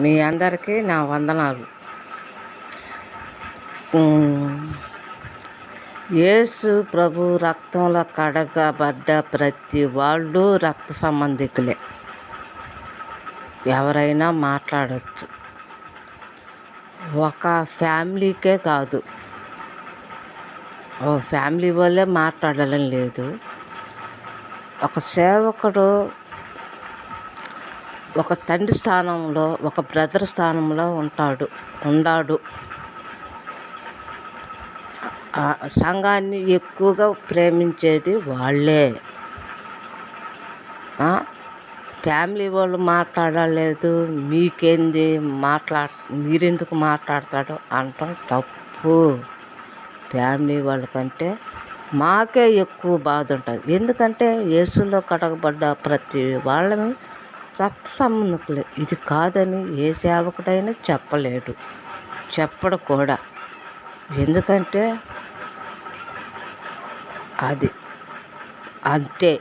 మీ అందరికీ నా వందనాలు. యేసు ప్రభు రక్తంలో కడగబడ్డ ప్రతి వాళ్ళు రక్త సంబంధికులే. ఎవరైనా మాట్లాడవచ్చు. ఒక ఫ్యామిలీకే కాదు, ఓ ఫ్యామిలీ వాళ్ళే మాట్లాడాలని లేదు. ఒక సేవకుడు ఒక తండ్రి స్థానంలో, ఒక బ్రదర్ స్థానంలో ఉండాడు. ఆ సంఘాన్ని ఎక్కువగా ప్రేమించేది వాళ్ళే. ఫ్యామిలీ వాళ్ళు మాట్లాడలేదు, మీకేంది మీరెందుకు మాట్లాడతాడు అనటం తప్పు. ఫ్యామిలీ వాళ్ళకంటే మాకే ఎక్కువ బాధ ఉంటుంది. ఎందుకంటే యేసులో కడగబడ్డ ప్రతి వాళ్ళని రక్త సంబంధికులే. ఇది కాదని ఏ సేవకుడైనా చెప్పడు కూడా. ఎందుకంటే అది అంతే.